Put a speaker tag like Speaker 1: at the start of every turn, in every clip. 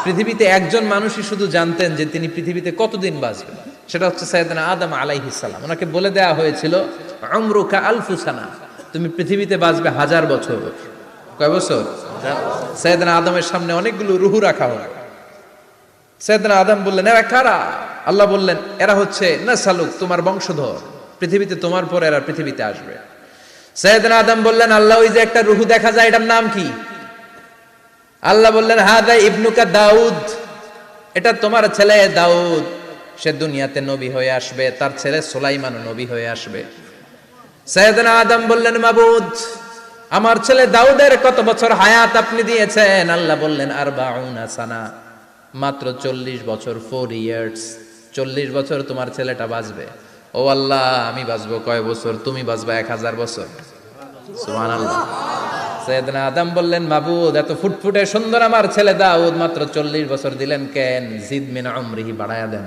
Speaker 1: পৃথিবীতে একজন মানুষই শুধু জানতেন যে তিনি পৃথিবীতে কতদিন বাঁচবেন, সেটা হচ্ছে সাইয়েদনা আদম আলাইহিস সালাম। ওনাকে বলে দেওয়া হয়েছিল উমরুকা আলফু সানা, তুমি পৃথিবীতে বাঁচবে 1000 বছর। কয় বছর? সাইয়েদনা আদমের সামনে অনেকগুলো রুহু রাখা হয়। সাইয়েদনা আদম বললেন, এরা কারা? আল্লাহ বললেন, এরা হচ্ছে নাসালুক, তোমার বংশধর, পৃথিবীতে তোমার পর এরা পৃথিবীতে আসবে। সাইয়েদনা আদম বললেন, আল্লাহ ওই যে একটা রুহু দেখা যায়, এটার নাম কি? আল্লাহ বললেন, হাদা ইবনুকা দাউদ, এটা তোমার ছেলে দাউদ, সে দুনিয়াতে নবী হয়ে আসবে, তার ছেলে সুলাইমান নবী হয়ে আসবে। সাইয়েদনা আদম বললেন, মাবুদ, আমার ছেলে দাউদের কত বছর হায়াত আপনি দিয়েছেন? আল্লাহ বললেন, 40 সানা, মাত্র 40 বছর, 4 ইয়ার্স, 40 বছর তোমার ছেলেটা বাঁচবে। ও আল্লাহ, আমি বাঁচবো কয় বছর? তুমি বাঁচবা 1000 বছর। সুবহানাল্লাহ। সাইয়েদনা আদম বললেন, মাবুদ, এত ফুটফুটে সুন্দর আমার ছেলে দাউদ, মাত্র 40 বছর দিলেন কেন? জিদ মিন উমরিহি, বাড়ায়া দেন।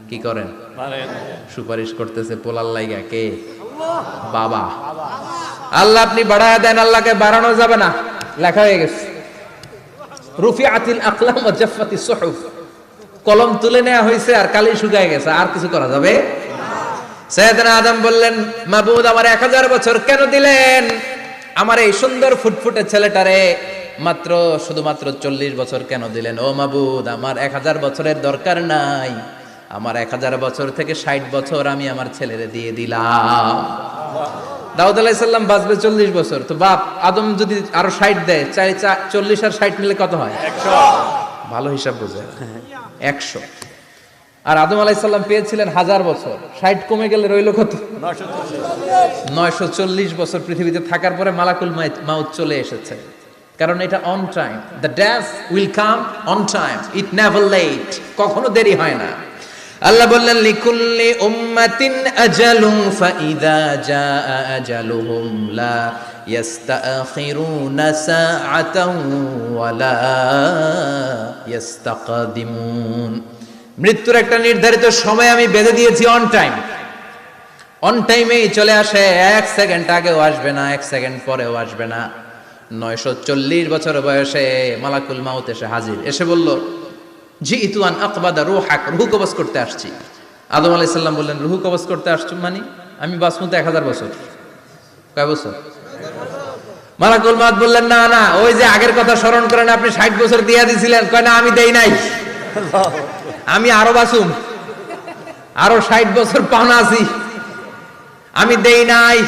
Speaker 1: কি করেন? সুপারিশ করতেছে পোলার লাইগা কে? বাবা। আল্লাহ আপনি বাড়ায়া দেন। আল্লাহকে বাড়ানো যাবে না, লেখা হয়ে গেছে। রুফিআতিল আকলাম ওয়া জাফফাতিস সুহুফ, কলম তুলে নেওয়া হয়েছে আর কালি শুকায় গেছে, আর কিছু করা যাবে? সাইয়েদনা আদম বললেন, মাবুদ, আমার 1000 বছর কেন দিলেন? আমার এই সুন্দর ফুটফুটে ছেলেটারে মাত্র শুধুমাত্র 40 বছর কেন দিলেন? ও মাবুদ, আমার 1000 বছরের দরকার নাই, আমার 1000 বছর থেকে 60 বছর আমি আমার ছেলেরে দিয়ে দিলাম। দাউদ আলাইহিস সালাম বাঁচবে 40 বছর, তো বাপ আদম যদি আরো 60 দেয়, 40 আর 60 মিলে কত হয়? 100। ভালো হিসাব বোঝে, 100। আর আদম আলাইহিস সালাম পেয়েছিলেন 1000 বছর, 60 কমে গেলে রইল কত? 940 বছর পৃথিবীতে থাকার পরে মালাকুল মাউত চলে এসেছে। কারণ এটা on time, the death will come on time, it never late, কখনো দেরি হয় না। আল্লাহ বললেন, লিকুল্লি উম্মাতিন আজালুন ফাইদা জাআ আজালুহুম লা ইস্তাখিরুনা সাআতান ওয়া লা ইস্তাকদিমুন। মৃত্যুর একটা নির্ধারিত সময় আমি বেঁধে দিয়েছি, অন টাইম, অন টাইমেই চলে আসে, 1 সেকেন্ড আগেও আসবে না, 1 সেকেন্ড পরেও আসবে না। 940 বছর বয়সে মালাকুল মাউত এসে হাজির, এসে বলল, জিইতু আন আকবাদা রূহাক, রূহ কবজ করতে আসছি। আদম আলাইহিস সালাম বললেন, রূহ কবজ করতে আসছো মানে? আমি বাঁচবো তো 1000 বছর। কয় বছর? মালাকুল মাউত বললেন, না না, ওই যে আগের কথা স্মরণ করেন, আপনি 60 বছর দিয়া দিছিলেন। কয় না, আমি দেই নাই, আমি আরো বাঁচুম, আরো 60 বছর পাওনা আছি, আমি দেই নাই।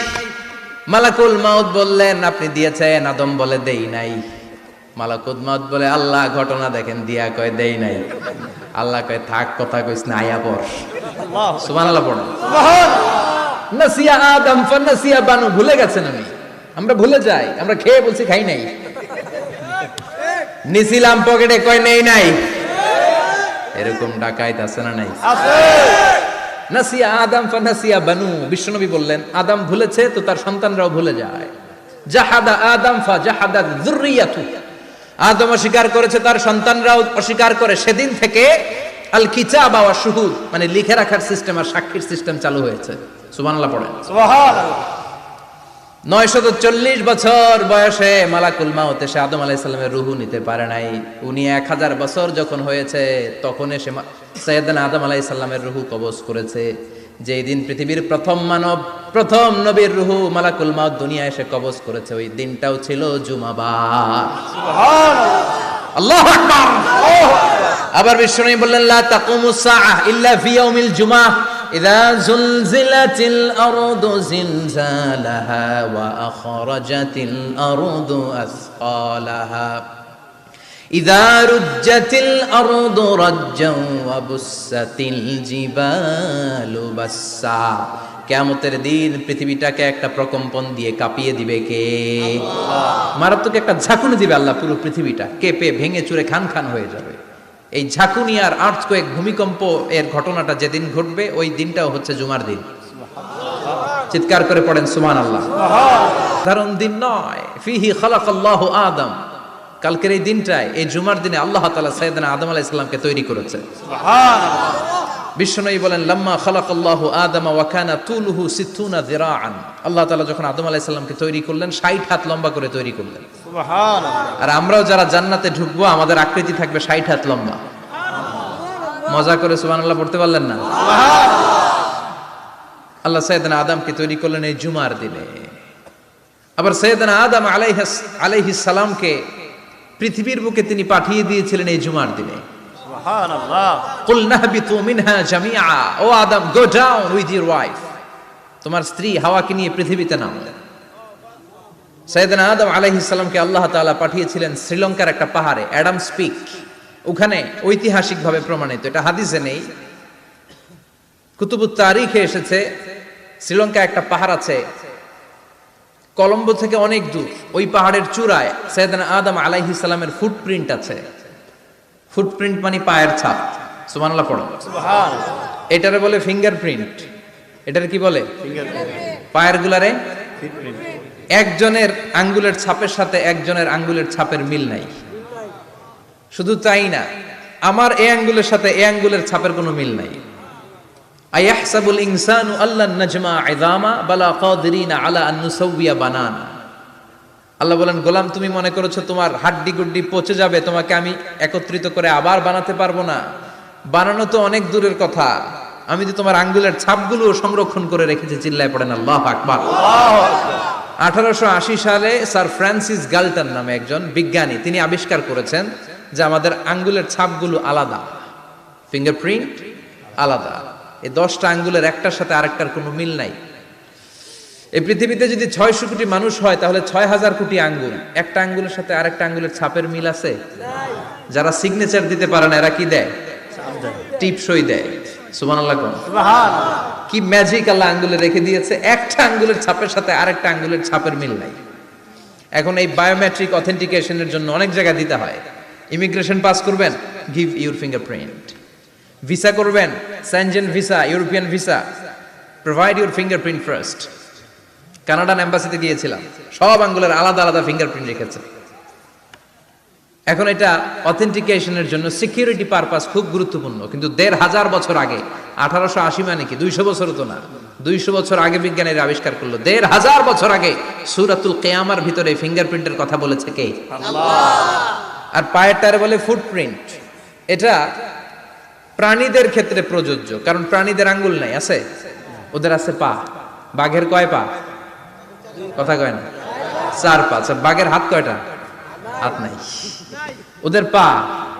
Speaker 1: মালাকুল মাউত বললেন, আপনি দিয়েছেন। আদম বলে, দেই নাই। মালাকুল মাউত বলে, আল্লাহ ঘটনা দেখেন, দিয়া কয় দেই নাই। আল্লাহ কয়, থাক, কথা কইস না, আয়া পড়। সুবহানাল্লাহ পড়ো। নাসিয়া আদম ফানাসিয়া বানু, ভুলে গেছেন উনি। আমরা ভুলে যাই, আমরা খেয়ে বলছি খাই নাই, নিছিলাম পকেটে, কয় নেই নাই। এরকম ডাকাইত আছে না নাই? আছে। নাসিয়া আদম ফানাসিয়া বানু, বিশ্বনবী বললেন, আদম ভুলেছে তো তার সন্তানরাও ভুলে যায়। জাহাদা আদম ফাজাহাদাত যুররিয়াতু, আদম অস্বীকার করেছে, তার সন্তানরাও অস্বীকার করে। সেদিন থেকে আল কিতাব ওয়া শুহুদ, মানে লিখে রাখার সিস্টেম আর সাক্ষীর সিস্টেম চালু হয়েছে। সুবহানাল্লাহ পড়েন। সুবহানাল্লাহ। 940 বছর বয়সে মালাকুল মাউত এসে আদম আলাইহিস সালামের রূহ নিতে পারে নাই। উনি 1000 বছর যখন হয়েছে তখন এসে সাইয়েদনা আদম আলাইহিস সালামের রূহ কবজ করেছে। যেই দিন পৃথিবীর প্রথম মানব, প্রথম নবীর রূহ মালাকুল মাউত দুনিয়া এসে কবজ করেছে, ওই দিনটাও ছিল জুমাবার। সুবহানাল্লাহ, আল্লাহু আকবার। আবার বিশ্বনবী বললেন, লা তাকুমুস সাআহ ইল্লা ফি ইয়াউমিল জুমআহ ইযা যুলজিলাতিল আরদু জিলজালাহা ওয়া আখরাজাতিল আরদু আসকালাহা ইযা রুজ্জাতিল আরদু রাজ্জান ওয়া বুসাতিল জিবালু বাসসা। কিয়ামতের দিন পৃথিবীটাকে একটা প্রকম্পন দিয়ে কাঁপিয়ে দিবে কে? আল্লাহ। মারাত্মক একটা ঝাঁকুনি দিবে আল্লাহ, পুরো পৃথিবীটা কেঁপে ভেঙে চুরে খান খান হয়ে যাবে। এই ঝাঁকুনি আর আর্থকোয়েক, ভূমিকম্প এর ঘটনাটা যেদিন ঘটবে, ওই দিনটাও হচ্ছে জুমার দিন। চিৎকার করে পড়েন সুবহানাল্লাহ। সাধারণ দিন নয়, ফিহি খালাকাল্লাহু আদম। কালকের এই দিনটায়, এই জুমার দিনে আল্লাহ তাআলা সাইয়েদনা আদম আলাইহিস সালামকে তৈরি করেছে। সুবহানাল্লাহ। বিশ্বনবী বলেন, লাম্মা খালাকাল্লাহু আদম ওয়া কানা তুলুহু 60 যিরাআন। আল্লাহ তাআলা যখন আদম আলাইহিস সালামকে তৈরি করলেন, 60 হাত লম্বা করে তৈরি করলেন। আর আমরাও যারা জান্নাতে ঢুকবো আমাদের আকৃতি থাকবে 60 হাত লম্বা। মজা করে সুবহানাল্লাহ পড়তে পারলেন না? আল্লাহ সাইয়েদনা আদমকে তৈরি করলেন এই জুমার দিনে। আবার সাইয়েদনা আদম আলাইহিস সালামকে পৃথিবীর বুকে তিনি পাঠিয়ে দিয়েছিলেন এই জুমার দিনে। সুবহানাল্লাহ। কুল নাহবিতু মিনহা জামিআ, ও Adam, go down with your wife, তোমার স্ত্রী হাওয়াকে নিয়ে পৃথিবীতে নামো। সাইয়েদনা আদম আলাইহিস সালামকে আল্লাহ তাআলা পাঠিয়েছিলেন শ্রীলঙ্কার একটা পাহাড়ে, অ্যাডামস পিক। ওখানে ঐতিহাসিকভাবে প্রমাণিত, এটা হাদিসে নেই, কুতুবুত তারিখে এসেছে। শ্রীলঙ্কা একটা পাহাড় আছে, কলম্বো থেকে অনেক দূর। ওই পাহাড়ের চূড়ায় সাইয়েদনা আদম আলাইহিস সালামের ফুটপ্রিন্ট আছে। ফুটপ্রিন্ট মানে পায়ের ছাপ। সুবহানাল্লাহ পড়ো। সুবহানাল্লাহ। এটারে বলে ফিঙ্গারপ্রিন্ট। এটারে কি বলে? পায়ের গুলারে ফিটপ্রিন্ট। একজনের আঙ্গুলের ছাপের সাথে একজনের আঙ্গুলের ছাপের মিল নাই। শুধু তাই না, আমার এই আঙ্গুলের সাথে এই আঙ্গুলের ছাপের কোনো মিল নাই। আয়াহসাবুল ইনসানু আল্লান নাজমা ইযামা বালা কাদিরিনা আলা আন নুসাউবিয়া বানানা। আল্লাহ বলেন, গোলাম তুমি মনে করেছো তোমার হাড্ডি গুড্ডি পচে যাবে, তোমাকে আমি একত্রিত করে আবার বানাতে পারবো না? বানানো তো অনেক দূরের কথা, আমি তো তোমার আঙ্গুলের ছাপগুলো সংরক্ষণ করে রেখেছি। চিল্লায় পড়েন আল্লাহু আকবার। 1880 সালে স্যার ফ্রান্সিস গাল্টন নামে একজন বিজ্ঞানী, তিনি আবিষ্কার করেছেন যে আমাদের আঙ্গুলের ছাপগুলো আলাদা, ফিঙ্গারপ্রিন্ট আলাদা। এই 10টা আঙ্গুলের একটার সাথে আরেকটার কোনো মিল নাই। এই পৃথিবীতে যদি 600 কোটি মানুষ হয় তাহলে 6000 কোটি আঙ্গুল, একটা আঙ্গুলের সাথে আরেকটা আঙ্গুলের ছাপের মিল আছে? যারা সিগনেচার দিতে পারে না এরা কি দেয়? টিপসই দেয়। সুবহানাল্লাহ। সুবহানাল্লাহ। কি ম্যাজিক আল্লাহ আঙ্গুলে রেখে দিয়েছে, একটা আঙ্গুলের ছাপের সাথে আরেকটা আঙ্গুলের ছাপের মিল নাই। এখন এই বায়োমেট্রিক অথেন্টিকেশনের জন্য অনেক জায়গায় দিতে হয়। ইমিগ্রেশন পাস করবেন, গিভ ইউর ফিঙ্গারপ্রিন্ট। ভিসা করবেন, Schengen visa, European visa, provide your fingerprint first. Canadian এম্বাসিতে গিয়েছিলাম, সব আঙ্গুলের আলাদা আলাদা ফিঙ্গারপ্রিন্ট রেখেছে। এখন এটা অথেন্টিকেশনের জন্য সিকিউরিটি পারপাস খুব গুরুত্বপূর্ণ। কিন্তু 1500 বছর আগে, 1880 মানে কি 200 বছর তো না, 200 বছর আগে বিজ্ঞানীরা আবিষ্কার করলো। 1500 বছর আগে সূরাতুল কিয়ামার ভিতরে ফিঙ্গারপ্রিন্টের কথা বলেছে কে? আল্লাহ। আর পায়েরটারে বলে ফুটপ্রিন্ট। এটা প্রাণীদের ক্ষেত্রে প্রযোজ্য, কারণ প্রাণীদের আঙ্গুল নাই, আছে? ওদের আছে পা। বাঘের কয় পা? কথা কয় না, 4 পা। বাঘের হাত কয়টা? হাত নাই, ওদের পা।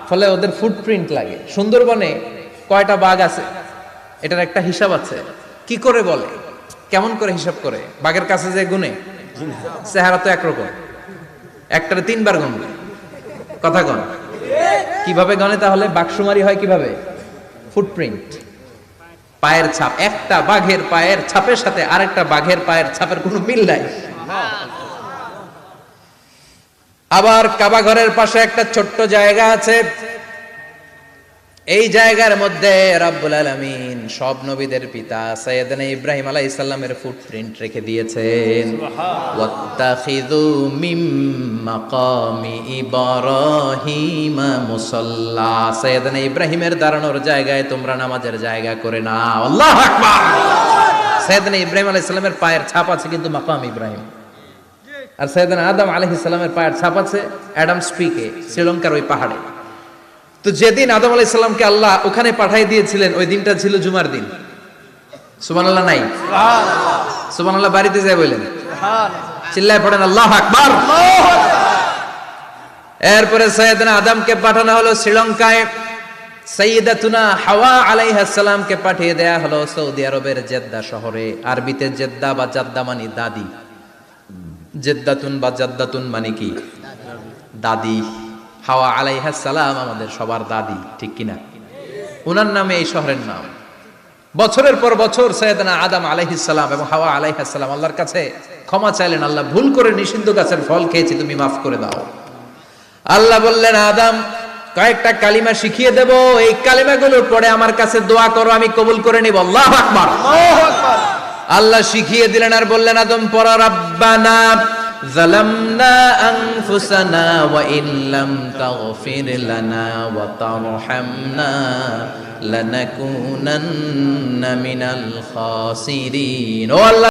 Speaker 1: ফলে ওদের ফুটপ্রিন্ট লাগে। সুন্দরবনে কয়টা বাঘ আছে এটার একটা হিসাব আছে। কি করে বলে, কেমন করে হিসাব করে? বাঘের কাছে যে গুনে, চেহারা তো একরকম, একটারে 3 বার গুনবে। কথা কন, কিভাবে গনে তাহলে? বাঘসুমারি হয় কিভাবে? ফুটপ্রিন্ট, পায়ের ছাপ। একটা বাঘের পায়ের ছাপের সাথে আরেকটা বাঘের পায়ের ছাপের কোনো মিল নাই। আবার কাবা ঘরের পাশে একটা ছোট্ট জায়গা আছে, এই জায়গার মধ্যে রব্বুল আলামিন সব নবীদের পিতা সাইয়েদনা ইব্রাহিম আলাইহিস সালামের ফুটপ্রিন্ট রেখে দিয়েছেন। ওয়াত্তাখিযু মিম মাকামি ইব্রাহিম মুসাল্লা, সাইয়েদনা ইব্রাহিমের দাঁড়ানোর জায়গায় তোমরা নামাজের জায়গা করে নাও। আল্লাহু আকবার। সাইয়েদনা ইব্রাহিম আলাইহিস সালামের পায়ের ছাপ আছে কিন্তু মাকাম ইব্রাহিম। আর সাইয়েদনা আদম আলাইহিস সালামের পায়ের ছাপ আছে অ্যাডামস পিকে, শ্রীলঙ্কার ওই পাহাড়ে। তো যেদিন আদম আলাইহিস সালামকে আল্লাহ ওখানে পাঠিয়ে দিয়েছিলেন, ওই দিনটা ছিল জুমার দিন। সুবহানাল্লাহ নাই? সুবহানাল্লাহ। সুবহানাল্লাহ বাড়িতে যায় বলেন, সুবহানাল্লাহ। চিল্লায় পড়েন আল্লাহু আকবার। এরপরে সাইয়েদনা আদমকে পাঠানো হলো শ্রীলঙ্কায়। সাইয়্যিদাতুনা হাওয়া আলাইহাস সালামকে পাঠিয়ে দেয়া হলো সৌদি আরবের জেদ্দা শহরে। আরবিতে জেদ্দা বা জাদ্দা মানে দাদি। জেদ্দাতুন বা জাদ্দাতুন মানে কি? দাদি। হাওয়া আলাইহাস সালাম আমাদের সবার দাদি, ঠিক কিনা? ওনার নামে এই শহরের নাম। বছরের পর বছর সাইয়েদনা আদম আলাইহিস সালাম এবং হাওয়া আলাইহাস সালাম আল্লাহর কাছে ক্ষমা চাইলেন, আল্লাহ ভুল করে নিষিদ্ধ গাছের ফল খেয়েছি, তুমি মাফ করে দাও। আল্লাহ বললেন, আদম কয়েকটা কালিমা শিখিয়ে দেব, এই কালিমাগুলোর পরে আমার কাছে দোয়া করো, আমি কবুল করে নিব। আল্লাহু আকবার। আল্লাহু আকবার। আল্লাহ শিখিয়ে দিলেন আর বললেন, আদম পড়ো, রাব্বানা যালামনা আনফুসানা ওয়া ইল্লাম তাগফির লানা ওয়া তারহামনা লানাকুনান্না মিনাল খাসিরিন। ও আল্লাহ